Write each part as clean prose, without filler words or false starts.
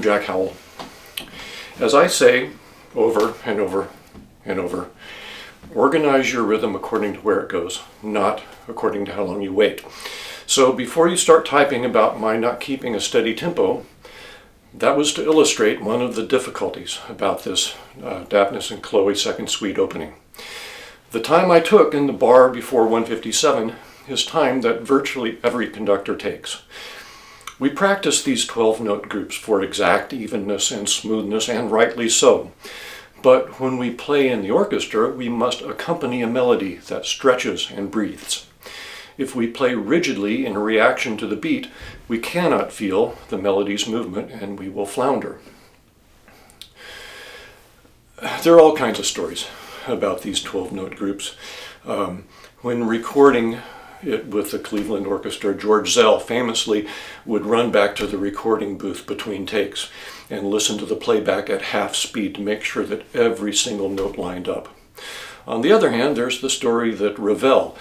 Jack Howell. As I say over and over and over, organize your rhythm according to where it goes, not according to how long you wait. So before you start typing about my not keeping a steady tempo, that was to illustrate one of the difficulties about this Daphnis and Chloe second suite opening. The time I took in the bar before 157 is time that virtually every conductor takes. We practice these 12-note groups for exact evenness and smoothness, and rightly so. But when we play in the orchestra, we must accompany a melody that stretches and breathes. If we play rigidly in reaction to the beat, we cannot feel the melody's movement and we will flounder. There are all kinds of stories about these 12-note groups. When recording it with the Cleveland Orchestra, George Zell famously would run back to the recording booth between takes and listen to the playback at half speed to make sure that every single note lined up. On the other hand, there's the story that Ravel,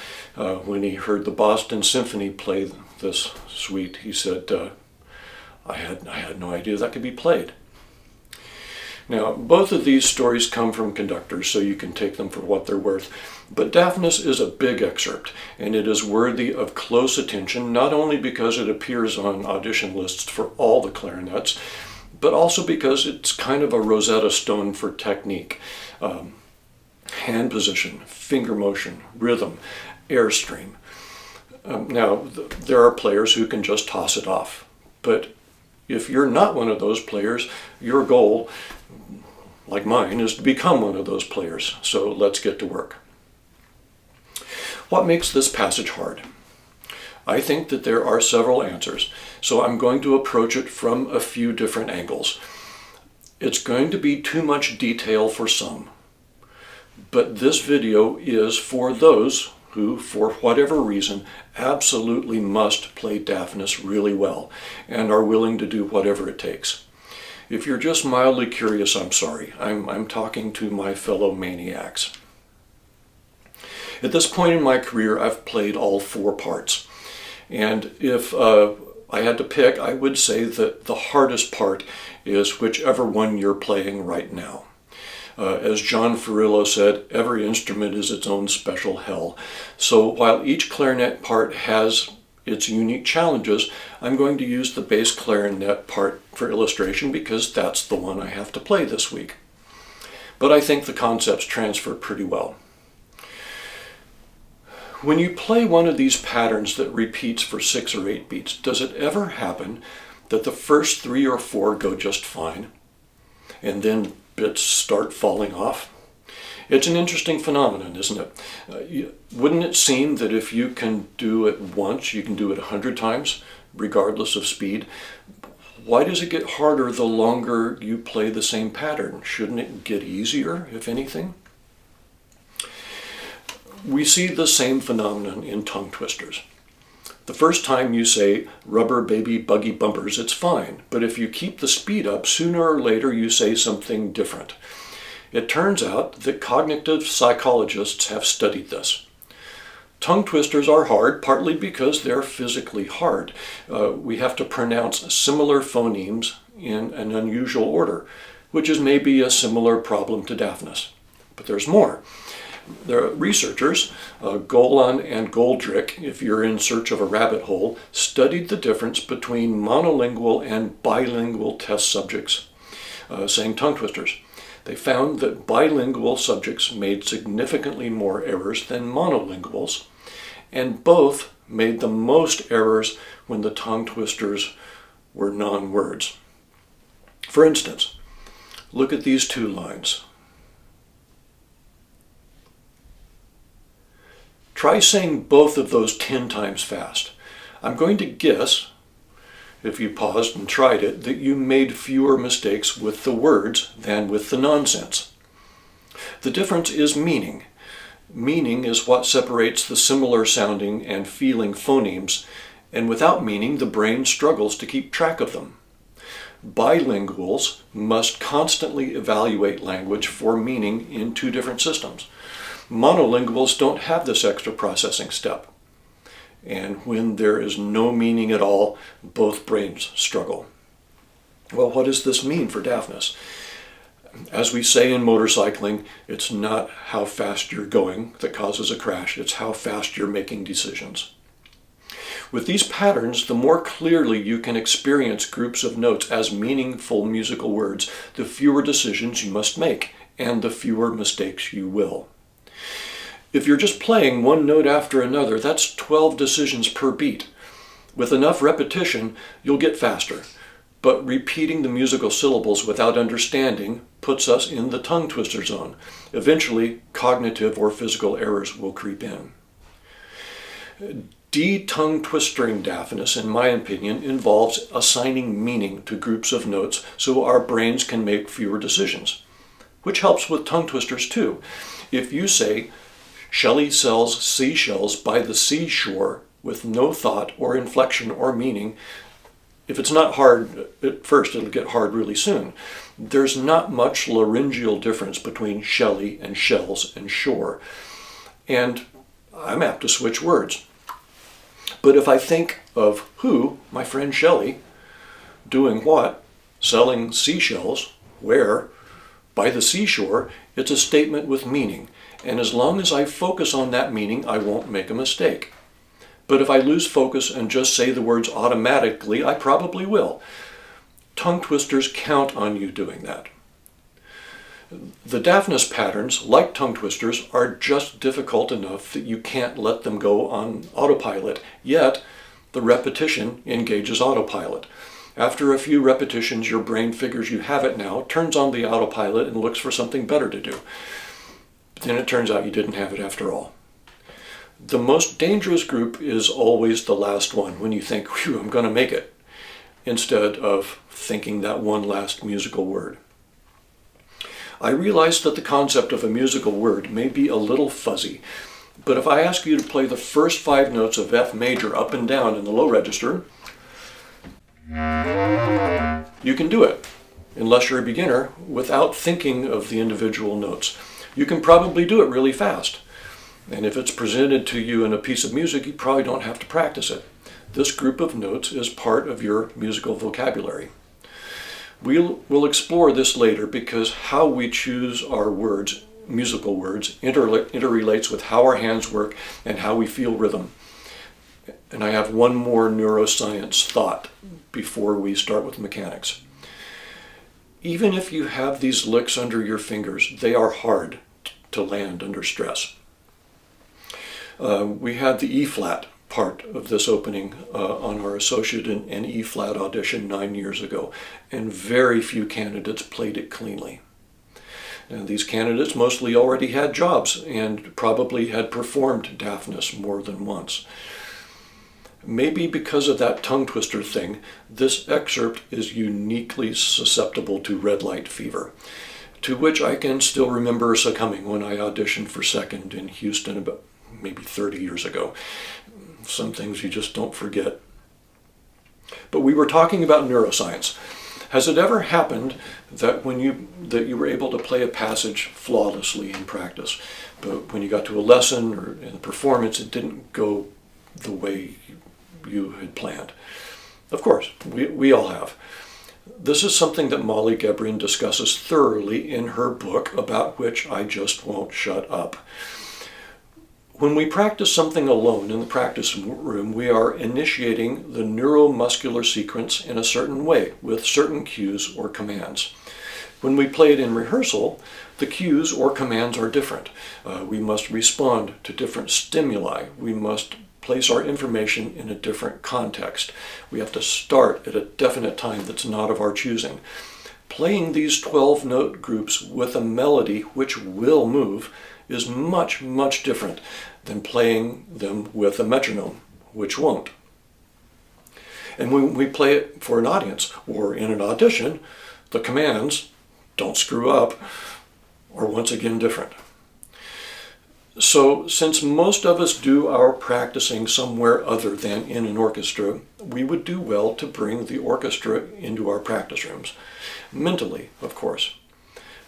when he heard the Boston Symphony play this suite, he said, I had no idea that could be played. Now, both of these stories come from conductors, so you can take them for what they're worth. But Daphnis is a big excerpt, and it is worthy of close attention, not only because it appears on audition lists for all the clarinets, but also because it's kind of a Rosetta Stone for technique. Hand position, finger motion, rhythm, airstream. Now, there are players who can just toss it off, but if you're not one of those players, your goal, like mine, is to become one of those players. So let's get to work. What makes this passage hard? I think that there are several answers, so I'm going to approach it from a few different angles. It's going to be too much detail for some, but this video is for those who, for whatever reason, absolutely must play Daphnis really well and are willing to do whatever it takes. If you're just mildly curious, I'm sorry. I'm talking to my fellow maniacs. At this point in my career, I've played all four parts. And if I had to pick, I would say that the hardest part is whichever one you're playing right now. As John Ferrillo said, every instrument is its own special hell. So while each clarinet part has its unique challenges, I'm going to use the bass clarinet part for illustration because that's the one I have to play this week. But I think the concepts transfer pretty well. When you play one of these patterns that repeats for 6 or 8 beats, does it ever happen that the first 3 or 4 go just fine, and then bits start falling off? It's an interesting phenomenon, isn't it? Wouldn't it seem that if you can do it once, you can do it 100 times, regardless of speed? Why does it get harder the longer you play the same pattern? Shouldn't it get easier, if anything? We see the same phenomenon in tongue twisters. The first time you say, rubber baby buggy bumpers, it's fine. But if you keep the speed up, sooner or later you say something different. It turns out that cognitive psychologists have studied this. Tongue twisters are hard, partly because they're physically hard. We have to pronounce similar phonemes in an unusual order, which is maybe a similar problem to Daphnis. But there's more. The researchers, Golan and Goldrick, if you're in search of a rabbit hole, studied the difference between monolingual and bilingual test subjects saying tongue twisters. They found that bilingual subjects made significantly more errors than monolinguals, and both made the most errors when the tongue twisters were non-words. For instance, look at these 2 lines. Try saying both of those 10 times fast. I'm going to guess, if you paused and tried it, that you made fewer mistakes with the words than with the nonsense. The difference is meaning. Meaning is what separates the similar sounding and feeling phonemes, and without meaning, the brain struggles to keep track of them. Bilinguals must constantly evaluate language for meaning in 2 different systems. Monolinguals don't have this extra processing step. And when there is no meaning at all, both brains struggle. Well, what does this mean for Daphnis? As we say in motorcycling, it's not how fast you're going that causes a crash, it's how fast you're making decisions. With these patterns, the more clearly you can experience groups of notes as meaningful musical words, the fewer decisions you must make, and the fewer mistakes you will. If you're just playing one note after another, that's 12 decisions per beat. With enough repetition, you'll get faster. But repeating the musical syllables without understanding puts us in the tongue twister zone. Eventually, cognitive or physical errors will creep in. De-tongue twistering Daphnis, in my opinion, involves assigning meaning to groups of notes so our brains can make fewer decisions, which helps with tongue twisters too. If you say, Shelley sells seashells by the seashore with no thought or inflection or meaning, if it's not hard at first, it'll get hard really soon. There's not much laryngeal difference between Shelley and shells and shore. And I'm apt to switch words. But if I think of who, my friend Shelley, doing what, selling seashells, where, by the seashore, it's a statement with meaning. And as long as I focus on that meaning, I won't make a mistake. But if I lose focus and just say the words automatically, I probably will. Tongue twisters count on you doing that. The Daphnis patterns, like tongue twisters, are just difficult enough that you can't let them go on autopilot, yet the repetition engages autopilot. After a few repetitions, your brain figures you have it now, turns on the autopilot, and looks for something better to do. But then it turns out you didn't have it after all. The most dangerous group is always the last one, when you think, whew, I'm going to make it, instead of thinking that one last musical word. I realize that the concept of a musical word may be a little fuzzy, but if I ask you to play the first 5 notes of F major up and down in the low register, you can do it, unless you're a beginner, without thinking of the individual notes. You can probably do it really fast. And if it's presented to you in a piece of music, you probably don't have to practice it. This group of notes is part of your musical vocabulary. We'll explore this later because how we choose our words, musical words, interrelates with how our hands work and how we feel rhythm. And I have one more neuroscience thought before we start with mechanics. Even if you have these licks under your fingers, they are hard to land under stress. We had the E-flat part of this opening on our associate and E-flat audition 9 years ago, and very few candidates played it cleanly. And these candidates mostly already had jobs and probably had performed Daphnis more than once. Maybe because of that tongue twister thing, this excerpt is uniquely susceptible to red light fever, to which I can still remember succumbing when I auditioned for second in Houston about maybe 30 years ago. Some things you just don't forget. But we were talking about neuroscience. Has it ever happened that you were able to play a passage flawlessly in practice, but when you got to a lesson or in a performance, it didn't go the way you had planned? Of course, we all have. This is something that Molly Gebrian discusses thoroughly in her book, about which I just won't shut up. When we practice something alone in the practice room, we are initiating the neuromuscular sequence in a certain way, with certain cues or commands. When we play it in rehearsal, the cues or commands are different. We must respond to different stimuli. We must place our information in a different context. We have to start at a definite time that's not of our choosing. Playing these 12-note groups with a melody which will move is much, much different than playing them with a metronome, which won't. And when we play it for an audience or in an audition, the commands, don't screw up, are once again different. So since most of us do our practicing somewhere other than in an orchestra, we would do well to bring the orchestra into our practice rooms. Mentally, of course.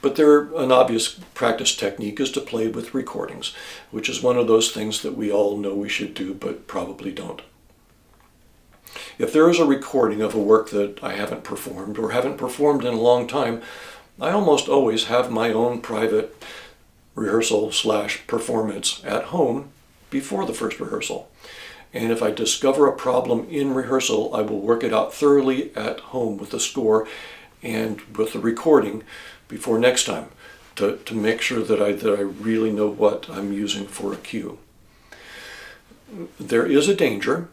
But an obvious practice technique is to play with recordings, which is one of those things that we all know we should do but probably don't. If there is a recording of a work that I haven't performed or haven't performed in a long time, I almost always have my own private rehearsal/performance at home before the first rehearsal. And if I discover a problem in rehearsal, I will work it out thoroughly at home with the score and with the recording before next time to make sure that I really know what I'm using for a cue. There is a danger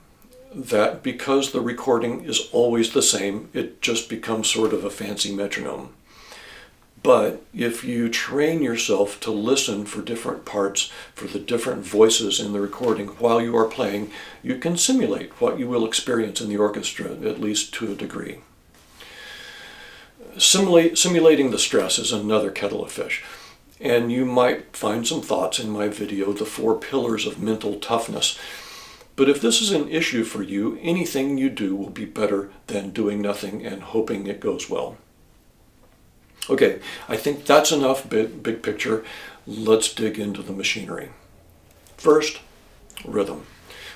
that because the recording is always the same, it just becomes sort of a fancy metronome. But if you train yourself to listen for different parts, for the different voices in the recording while you are playing, you can simulate what you will experience in the orchestra, at least to a degree. Simulating the stress is another kettle of fish. And you might find some thoughts in my video, The 4 Pillars of Mental Toughness. But if this is an issue for you, anything you do will be better than doing nothing and hoping it goes well. Okay, I think that's enough big picture. Let's dig into the machinery. First, rhythm,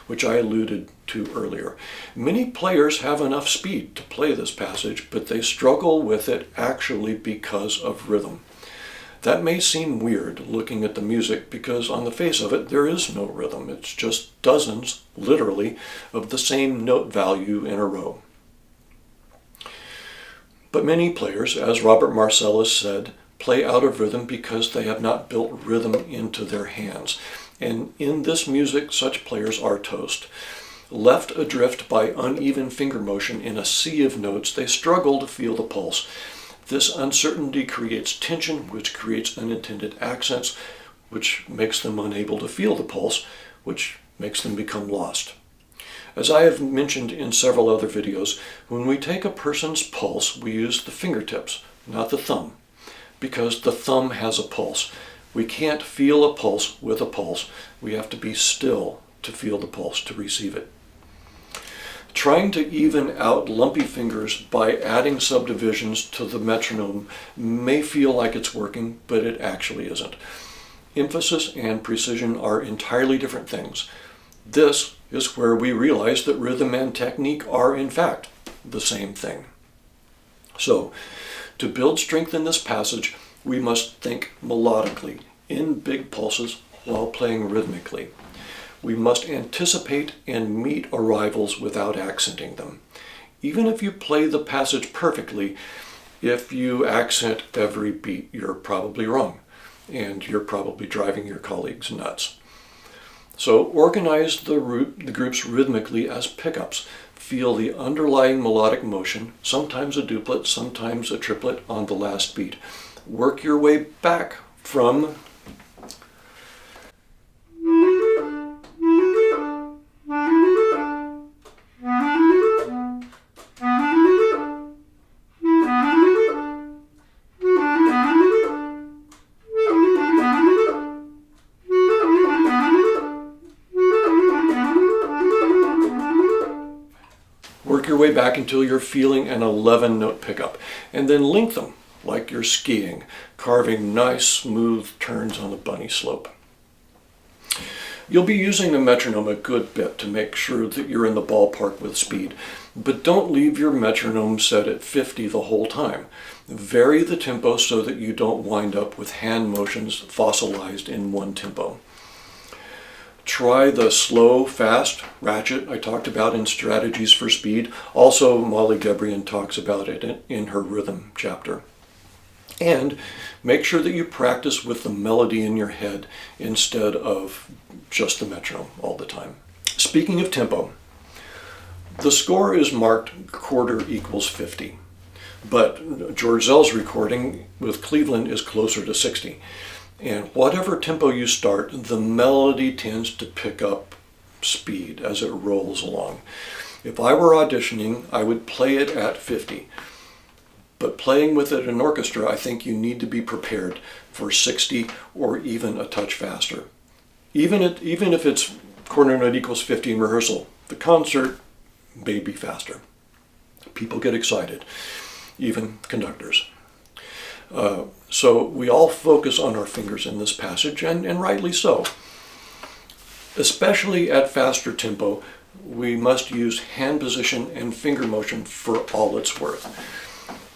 which I alluded to earlier. Many players have enough speed to play this passage, but they struggle with it actually because of rhythm. That may seem weird looking at the music because on the face of it there is no rhythm. It's just dozens, literally, of the same note value in a row. But many players, as Robert Marcellus said, play out of rhythm because they have not built rhythm into their hands. And in this music, such players are toast. Left adrift by uneven finger motion in a sea of notes, they struggle to feel the pulse. This uncertainty creates tension, which creates unintended accents, which makes them unable to feel the pulse, which makes them become lost. As I have mentioned in several other videos, when we take a person's pulse, we use the fingertips, not the thumb, because the thumb has a pulse. We can't feel a pulse with a pulse. We have to be still to feel the pulse, to receive it. Trying to even out lumpy fingers by adding subdivisions to the metronome may feel like it's working, but it actually isn't. Emphasis and precision are entirely different things. This is where we realize that rhythm and technique are, in fact, the same thing. So, to build strength in this passage, we must think melodically, in big pulses, while playing rhythmically. We must anticipate and meet arrivals without accenting them. Even if you play the passage perfectly, if you accent every beat, you're probably wrong, and you're probably driving your colleagues nuts. So organize the groups rhythmically as pickups. Feel the underlying melodic motion, sometimes a duplet, sometimes a triplet on the last beat. Work your way back from back until you're feeling an 11-note pickup, and then link them like you're skiing, carving nice smooth turns on the bunny slope. You'll be using the metronome a good bit to make sure that you're in the ballpark with speed, but don't leave your metronome set at 50 the whole time. Vary the tempo so that you don't wind up with hand motions fossilized in one tempo. Try the slow, fast ratchet I talked about in Strategies for Speed. Also, Molly Gebrian talks about it in her rhythm chapter. And make sure that you practice with the melody in your head instead of just the metronome all the time. Speaking of tempo, the score is marked quarter equals 50. But George Zell's recording with Cleveland is closer to 60. And whatever tempo you start, the melody tends to pick up speed as it rolls along. If I were auditioning, I would play it at 50. But playing with it in an orchestra, I think you need to be prepared for 60 or even a touch faster. Even if it's quarter note equals 50 in rehearsal, the concert may be faster. People get excited, even conductors. So we all focus on our fingers in this passage, and rightly so. Especially at faster tempo, we must use hand position and finger motion for all it's worth.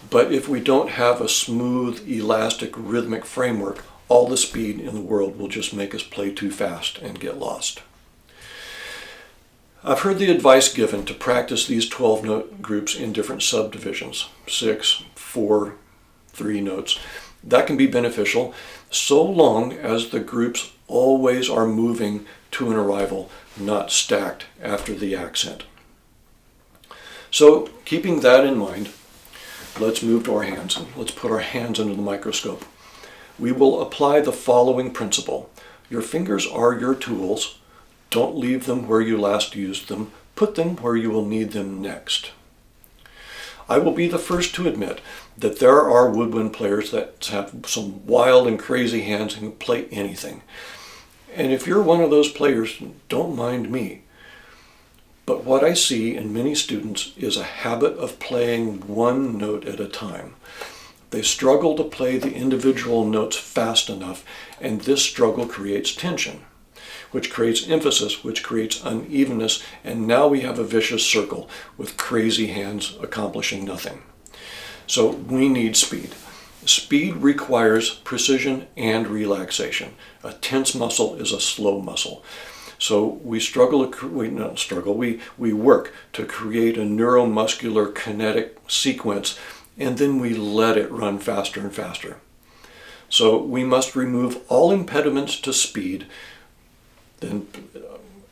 But if we don't have a smooth, elastic, rhythmic framework, all the speed in the world will just make us play too fast and get lost. I've heard the advice given to practice these 12-note groups in different subdivisions, 6, 4, 3 notes. That can be beneficial so long as the groups always are moving to an arrival, not stacked after the accent. So, keeping that in mind, let's move to our hands. Let's put our hands under the microscope. We will apply the following principle. Your fingers are your tools. Don't leave them where you last used them. Put them where you will need them next. I will be the first to admit that there are woodwind players that have some wild and crazy hands and can play anything. And if you're one of those players, don't mind me. But what I see in many students is a habit of playing one note at a time. They struggle to play the individual notes fast enough, and this struggle creates tension, which creates emphasis, which creates unevenness, and now we have a vicious circle with crazy hands accomplishing nothing. So we need speed. Speed requires precision and relaxation. A tense muscle is a slow muscle. So we work to create a neuromuscular kinetic sequence, and then we let it run faster and faster. So we must remove all impediments to speed then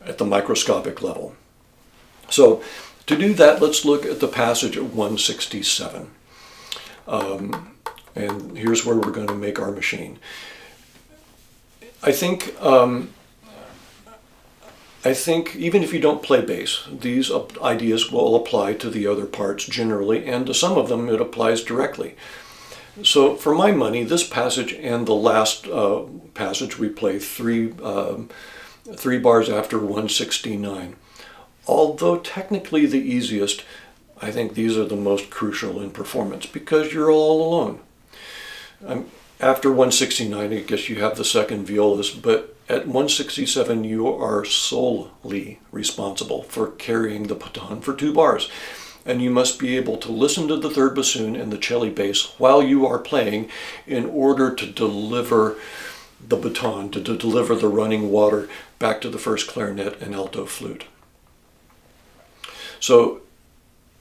at the microscopic level. So to do that, let's look at the passage at 167. And here's where we're going to make our machine. I think even if you don't play bass, these ideas will apply to the other parts generally, and to some of them it applies directly. So for my money, this passage and the last passage we play, three bars after 169. Although technically the easiest, I think these are the most crucial in performance because you're all alone. After 169, I guess you have the second violas, but at 167 you are solely responsible for carrying the baton for 2 bars. And you must be able to listen to the third bassoon and the cello bass while you are playing in order to deliver the baton, to deliver the running water back to the first clarinet and alto flute. So,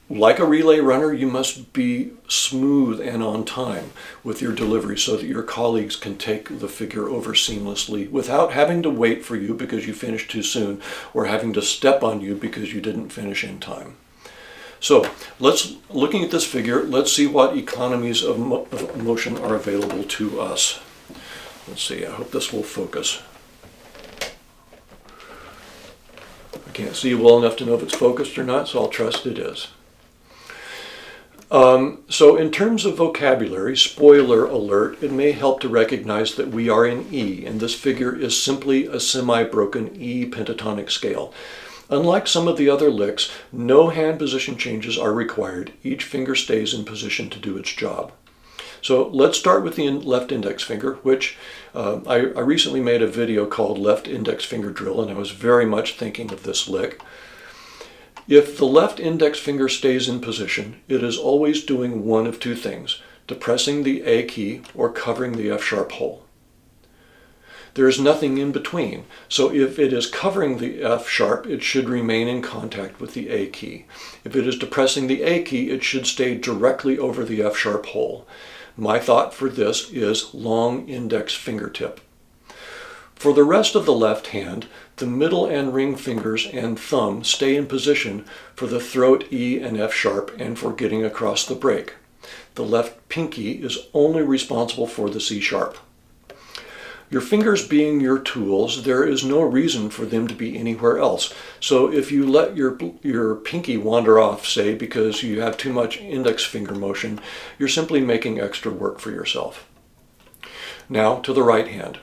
like a relay runner, you must be smooth and on time with your delivery so that your colleagues can take the figure over seamlessly without having to wait for you because you finished too soon or having to step on you because you didn't finish in time. So, looking at this figure, let's see what economies of motion are available to us. Let's see, I hope this will focus. I can't see well enough to know if it's focused or not, so I'll trust it is. So in terms of vocabulary, spoiler alert, it may help to recognize that we are in E, and this figure is simply a semi-broken E pentatonic scale. Unlike some of the other licks, no hand position changes are required. Each finger stays in position to do its job. So let's start with the left index finger, which I recently made a video called Left Index Finger Drill, and I was very much thinking of this lick. If the left index finger stays in position, it is always doing one of two things, depressing the A key or covering the F sharp hole. There is nothing in between, so if it is covering the F sharp, it should remain in contact with the A key. If it is depressing the A key, it should stay directly over the F sharp hole. My thought for this is long index fingertip. For the rest of the left hand, the middle and ring fingers and thumb stay in position for the throat E and F sharp and for getting across the break. The left pinky is only responsible for the C sharp. Your fingers being your tools, there is no reason for them to be anywhere else. So if you let your pinky wander off, say, because you have too much index finger motion, you're simply making extra work for yourself. Now to the right hand.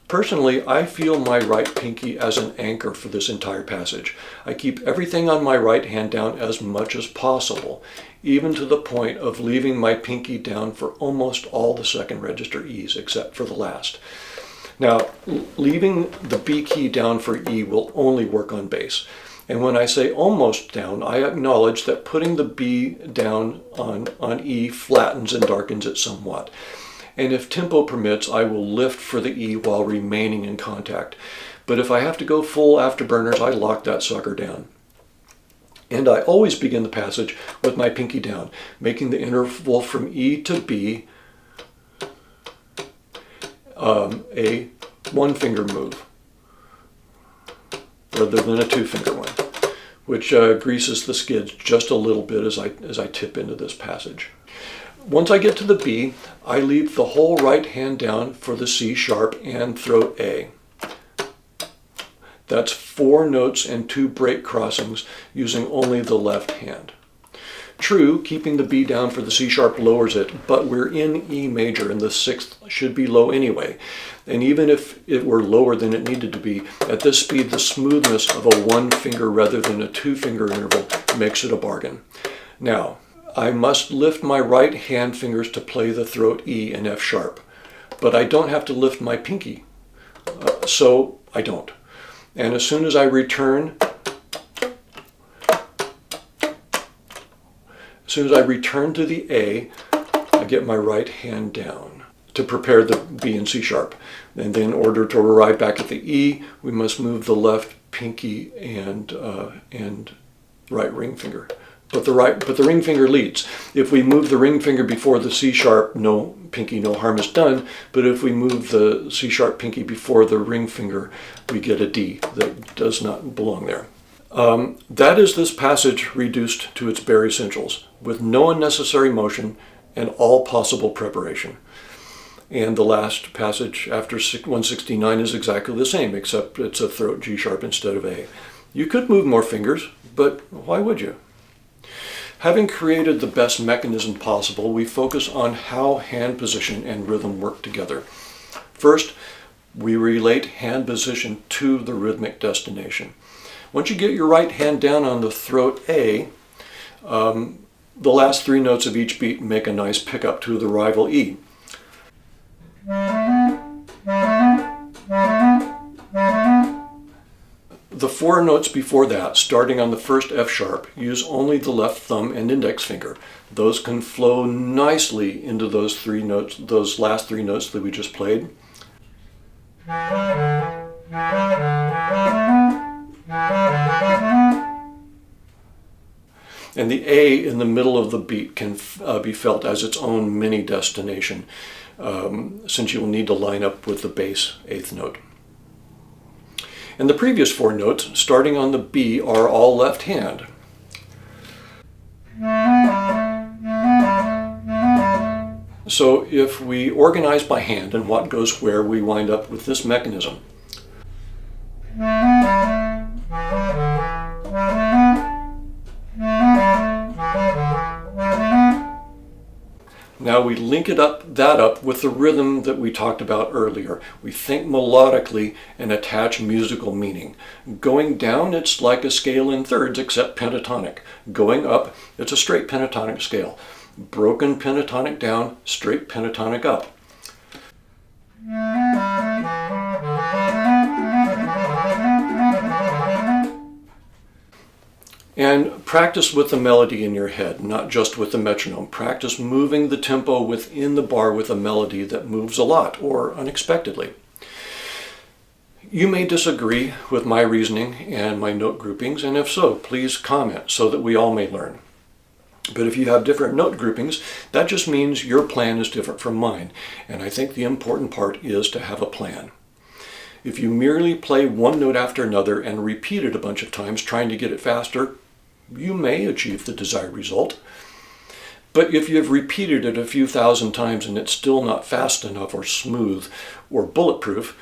Personally, I feel my right pinky as an anchor for this entire passage. I keep everything on my right hand down as much as possible, even to the point of leaving my pinky down for almost all the second register E's, except for the last. Now, leaving the B key down for E will only work on bass. And when I say almost down, I acknowledge that putting the B down on E flattens and darkens it somewhat. And if tempo permits, I will lift for the E while remaining in contact. But if I have to go full afterburners, I lock that sucker down. And I always begin the passage with my pinky down, making the interval from E to B a one-finger move, rather than a two-finger one, which greases the skids just a little bit as I tip into this passage. Once I get to the B, I leave the whole right hand down for the C sharp and throat A. That's 4 notes and 2 break crossings using only the left hand. True, keeping the B down for the C sharp lowers it, but we're in E major and the 6th should be low anyway. And even if it were lower than it needed to be, at this speed the smoothness of a one-finger rather than a two-finger interval makes it a bargain. Now, I must lift my right hand fingers to play the throat E and F sharp, but I don't have to lift my pinky, so I don't. And as soon as I return to the A, I get my right hand down to prepare the B and C sharp. And then in order to arrive back at the E, we must move the left pinky and right ring finger. But the ring finger leads. If we move the ring finger before the C sharp, no pinky, no harm is done. But if we move the C sharp pinky before the ring finger, we get a D that does not belong there. That is this passage reduced to its bare essentials, with no unnecessary motion and all possible preparation. And the last passage after 169 is exactly the same, except it's a throat G sharp instead of A. You could move more fingers, but why would you? Having created the best mechanism possible, we focus on how hand position and rhythm work together. First, we relate hand position to the rhythmic destination. Once you get your right hand down on the throat A, the last 3 notes of each beat make a nice pickup to the rival E. The 4 notes before that, starting on the first F sharp, use only the left thumb and index finger. Those can flow nicely into those 3 notes, those last 3 notes that we just played. And the A in the middle of the beat can be felt as its own mini destination, since you will need to line up with the bass 8th note. And the previous 4 notes, starting on the B, are all left hand. So if we organize by hand and what goes where, we wind up with this mechanism. Now we link that up with the rhythm that we talked about earlier. We think melodically and attach musical meaning. Going down, it's like a scale in thirds except pentatonic. Going up, it's a straight pentatonic scale. Broken pentatonic down, straight pentatonic up. And practice with the melody in your head, not just with the metronome. Practice moving the tempo within the bar with a melody that moves a lot or unexpectedly. You may disagree with my reasoning and my note groupings, and if so, please comment so that we all may learn. But if you have different note groupings, that just means your plan is different from mine, and I think the important part is to have a plan. If you merely play one note after another and repeat it a bunch of times trying to get it faster, you may achieve the desired result. But if you've repeated it a few thousand times and it's still not fast enough or smooth or bulletproof,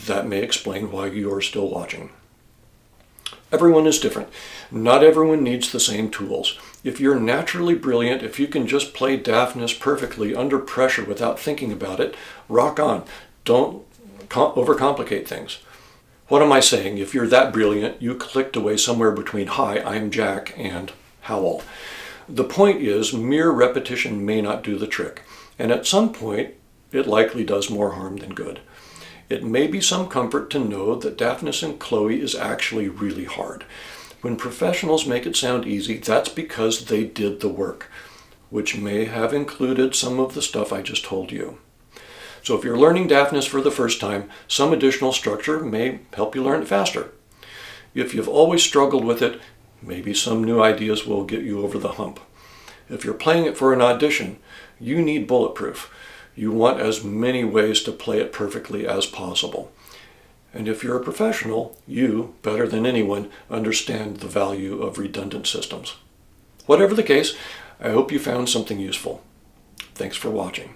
that may explain why you're still watching. Everyone is different. Not everyone needs the same tools. If you're naturally brilliant, if you can just play Daphnis perfectly under pressure without thinking about it, rock on. Don't overcomplicate things. What am I saying? If you're that brilliant, you clicked away somewhere between "Hi, I'm Jack" and "Howl." The point is, mere repetition may not do the trick, and at some point, it likely does more harm than good. It may be some comfort to know that Daphnis and Chloe is actually really hard. When professionals make it sound easy, that's because they did the work, which may have included some of the stuff I just told you. So if you're learning Daphnis for the first time, some additional structure may help you learn it faster. If you've always struggled with it, maybe some new ideas will get you over the hump. If you're playing it for an audition, you need bulletproof. You want as many ways to play it perfectly as possible. And if you're a professional, you, better than anyone, understand the value of redundant systems. Whatever the case, I hope you found something useful. Thanks for watching.